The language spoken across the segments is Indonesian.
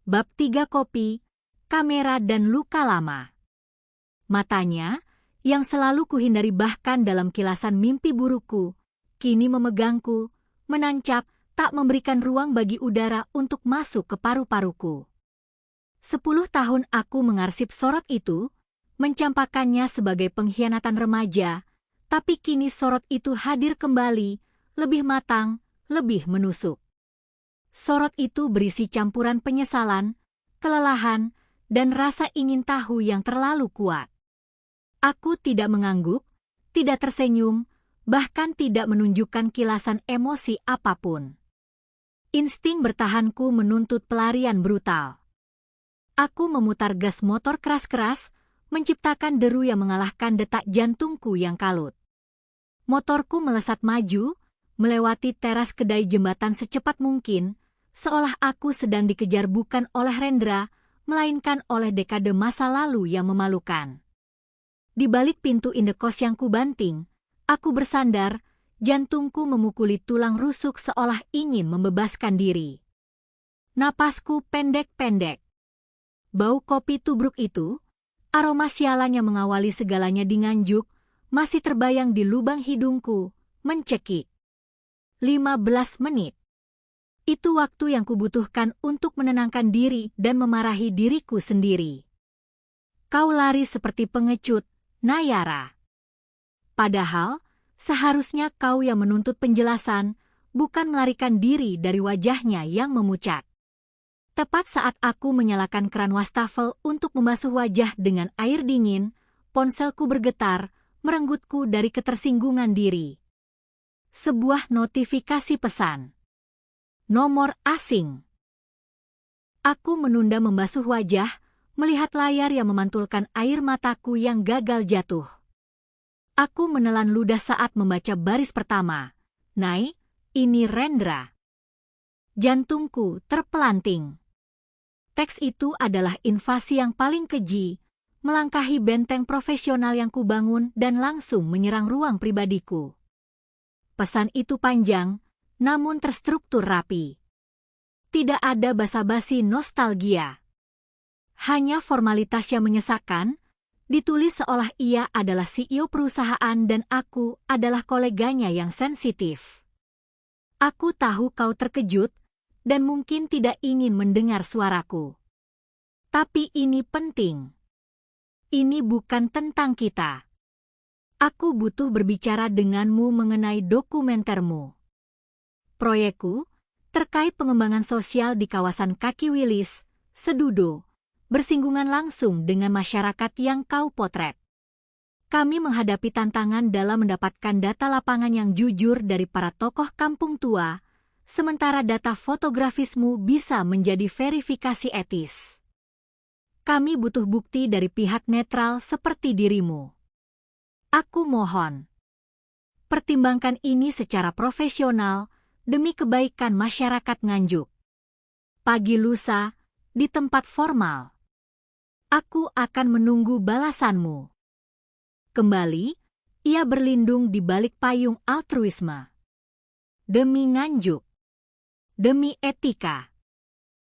Bab 3 Kopi, Kamera dan Luka Lama. Matanya, yang selalu kuhindari bahkan dalam kilasan mimpi burukku, kini memegangku, menancap, tak memberikan ruang bagi udara untuk masuk ke paru-paruku. 10 tahun aku mengarsip sorot itu, mencampakkannya sebagai pengkhianatan remaja, tapi kini sorot itu hadir kembali, lebih matang, lebih menusuk. Sorot itu berisi campuran penyesalan, kelelahan, dan rasa ingin tahu yang terlalu kuat. Aku tidak mengangguk, tidak tersenyum, bahkan tidak menunjukkan kilasan emosi apapun. Insting bertahanku menuntut pelarian brutal. Aku memutar gas motor keras-keras, menciptakan deru yang mengalahkan detak jantungku yang kalut. Motorku melesat maju, melewati teras kedai jembatan secepat mungkin, seolah aku sedang dikejar bukan oleh Rendra, melainkan oleh dekade masa lalu yang memalukan. Di balik pintu indekos yang kubanting, aku bersandar, jantungku memukuli tulang rusuk seolah ingin membebaskan diri. Napasku pendek-pendek. Bau kopi tubruk itu, aroma sialan yang mengawali segalanya di Nganjuk, masih terbayang di lubang hidungku, mencekik. 15 menit. Itu waktu yang kubutuhkan untuk menenangkan diri dan memarahi diriku sendiri. Kau lari seperti pengecut, Nayara. Padahal, seharusnya kau yang menuntut penjelasan, bukan melarikan diri dari wajahnya yang memucat. Tepat saat aku menyalakan keran wastafel untuk membasuh wajah dengan air dingin, ponselku bergetar, merenggutku dari ketersinggungan diri. Sebuah notifikasi pesan. Nomor asing. Aku menunda membasuh wajah, melihat layar yang memantulkan air mataku yang gagal jatuh. Aku menelan ludah saat membaca baris pertama. Nay, ini Rendra. Jantungku terpelanting. Teks itu adalah invasi yang paling keji, melangkahi benteng profesional yang kubangun dan langsung menyerang ruang pribadiku. Pesan itu panjang, namun terstruktur rapi. Tidak ada basa-basi nostalgia. Hanya formalitas yang menyesakkan, ditulis seolah ia adalah CEO perusahaan dan aku adalah koleganya yang sensitif. Aku tahu kau terkejut dan mungkin tidak ingin mendengar suaraku. Tapi ini penting. Ini bukan tentang kita. Aku butuh berbicara denganmu mengenai dokumentermu. Proyekku, terkait pengembangan sosial di kawasan Kaki Wilis, Sedudo, bersinggungan langsung dengan masyarakat yang kau potret. Kami menghadapi tantangan dalam mendapatkan data lapangan yang jujur dari para tokoh kampung tua, sementara data fotografismu bisa menjadi verifikasi etis. Kami butuh bukti dari pihak netral seperti dirimu. Aku mohon, pertimbangkan ini secara profesional demi kebaikan masyarakat Nganjuk. Pagi lusa, di tempat formal. Aku akan menunggu balasanmu. Kembali, ia berlindung di balik payung altruisme. Demi Nganjuk. Demi etika.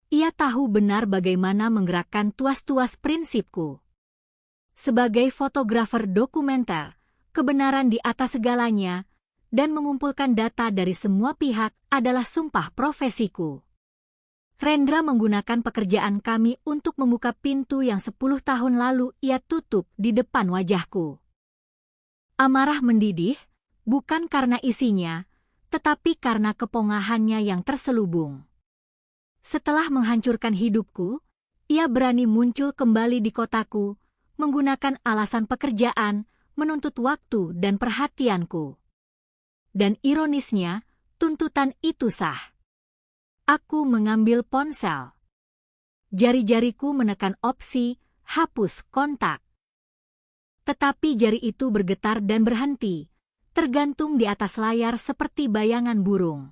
Ia tahu benar bagaimana menggerakkan tuas-tuas prinsipku. Sebagai fotografer dokumenter, kebenaran di atas segalanya, dan mengumpulkan data dari semua pihak adalah sumpah profesiku. Rendra menggunakan pekerjaan kami untuk membuka pintu yang 10 tahun lalu ia tutup di depan wajahku. Amarah mendidih, bukan karena isinya, tetapi karena kepongahannya yang terselubung. Setelah menghancurkan hidupku, ia berani muncul kembali di kotaku, menggunakan alasan pekerjaan, menuntut waktu dan perhatianku. Dan ironisnya, tuntutan itu sah. Aku mengambil ponsel. Jari-jariku menekan opsi, hapus kontak. Tetapi jari itu bergetar dan berhenti, tergantung di atas layar seperti bayangan burung.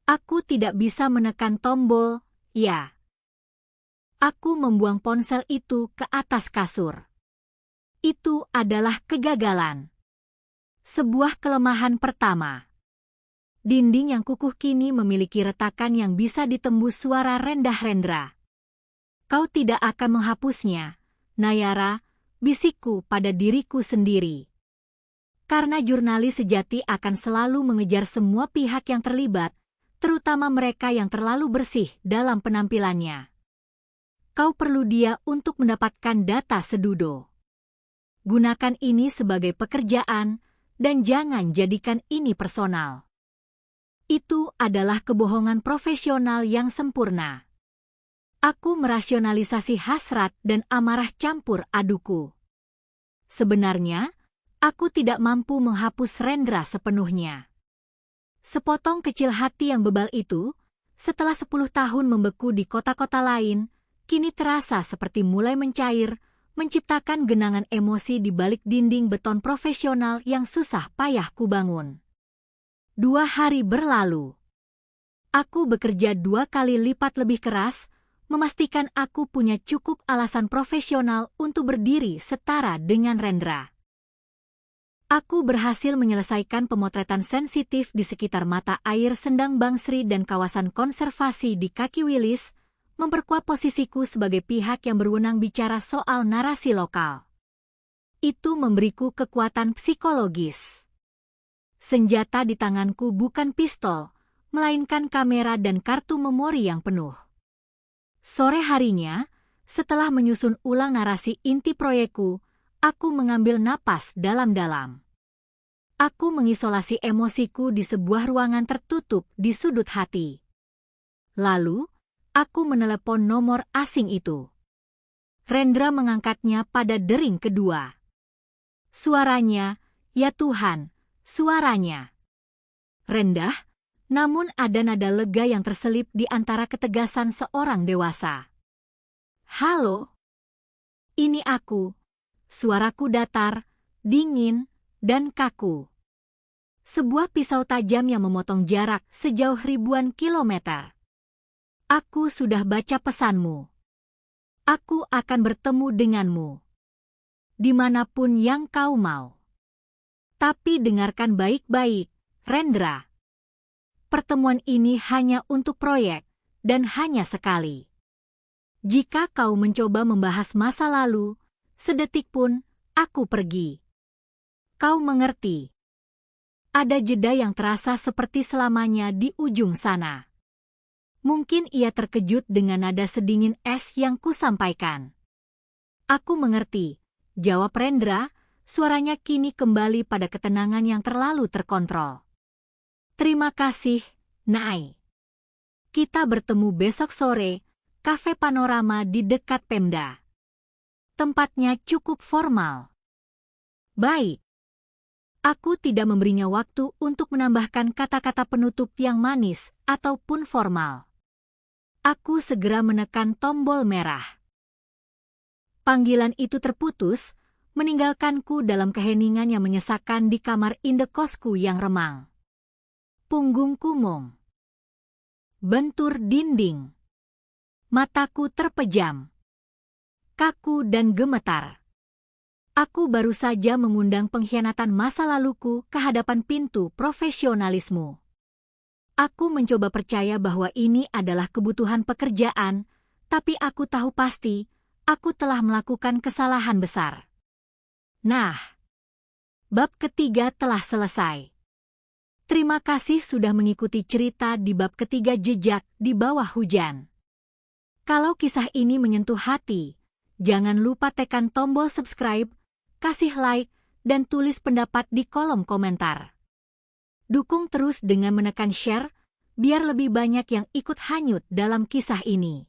Aku tidak bisa menekan tombol, ya. Aku membuang ponsel itu ke atas kasur. Itu adalah kegagalan. Sebuah kelemahan pertama. Dinding yang kukuh kini memiliki retakan yang bisa ditembus suara rendah Rendra. Kau tidak akan menghapusnya, Nayara, bisikku pada diriku sendiri. Karena jurnalis sejati akan selalu mengejar semua pihak yang terlibat, terutama mereka yang terlalu bersih dalam penampilannya. Kau perlu dia untuk mendapatkan data sedudo. Gunakan ini sebagai pekerjaan, dan jangan jadikan ini personal. Itu adalah kebohongan profesional yang sempurna. Aku merasionalisasi hasrat dan amarah campur aduku. Sebenarnya, aku tidak mampu menghapus Rendra sepenuhnya. Sepotong kecil hati yang bebal itu, setelah 10 tahun membeku di kota-kota lain, kini terasa seperti mulai mencair, menciptakan genangan emosi di balik dinding beton profesional yang susah payah kubangun. 2 hari berlalu. Aku bekerja 2 kali lipat lebih keras, memastikan aku punya cukup alasan profesional untuk berdiri setara dengan Rendra. Aku berhasil menyelesaikan pemotretan sensitif di sekitar mata air Sendang Bangsri dan kawasan konservasi di kaki Wilis, memperkuat posisiku sebagai pihak yang berwenang bicara soal narasi lokal. Itu memberiku kekuatan psikologis. Senjata di tanganku bukan pistol, melainkan kamera dan kartu memori yang penuh. Sore harinya, setelah menyusun ulang narasi inti proyekku, aku mengambil napas dalam-dalam. Aku mengisolasi emosiku di sebuah ruangan tertutup di sudut hati. Lalu, aku menelepon nomor asing itu. Rendra mengangkatnya pada dering kedua. Suaranya, ya Tuhan, suaranya rendah, namun ada nada lega yang terselip di antara ketegasan seorang dewasa. Halo? Ini aku. Suaraku datar, dingin, dan kaku. Sebuah pisau tajam yang memotong jarak sejauh ribuan kilometer. Aku sudah baca pesanmu. Aku akan bertemu denganmu. Dimanapun yang kau mau. Tapi dengarkan baik-baik, Rendra. Pertemuan ini hanya untuk proyek, dan hanya sekali. Jika kau mencoba membahas masa lalu, sedetik pun, aku pergi. Kau mengerti? Ada jeda yang terasa seperti selamanya di ujung sana. Mungkin ia terkejut dengan nada sedingin es yang kusampaikan. Aku mengerti, jawab Rendra, suaranya kini kembali pada ketenangan yang terlalu terkontrol. Terima kasih, Nay. Kita bertemu besok sore, Cafe Panorama di dekat Pemda. Tempatnya cukup formal. Baik. Aku tidak memberinya waktu untuk menambahkan kata-kata penutup yang manis ataupun formal. Aku segera menekan tombol merah. Panggilan itu terputus, meninggalkanku dalam keheningan yang menyesakan di kamar indekosku yang remang. Punggungku mung. Bentur dinding. Mataku terpejam. Kaku dan gemetar. Aku baru saja mengundang pengkhianatan masa laluku ke hadapan pintu profesionalisme. Aku mencoba percaya bahwa ini adalah kebutuhan pekerjaan, tapi aku tahu pasti, aku telah melakukan kesalahan besar. Nah, bab ketiga telah selesai. Terima kasih sudah mengikuti cerita di bab ketiga Jejak di Bawah Hujan. Kalau kisah ini menyentuh hati, jangan lupa tekan tombol subscribe, kasih like, dan tulis pendapat di kolom komentar. Dukung terus dengan menekan share, biar lebih banyak yang ikut hanyut dalam kisah ini.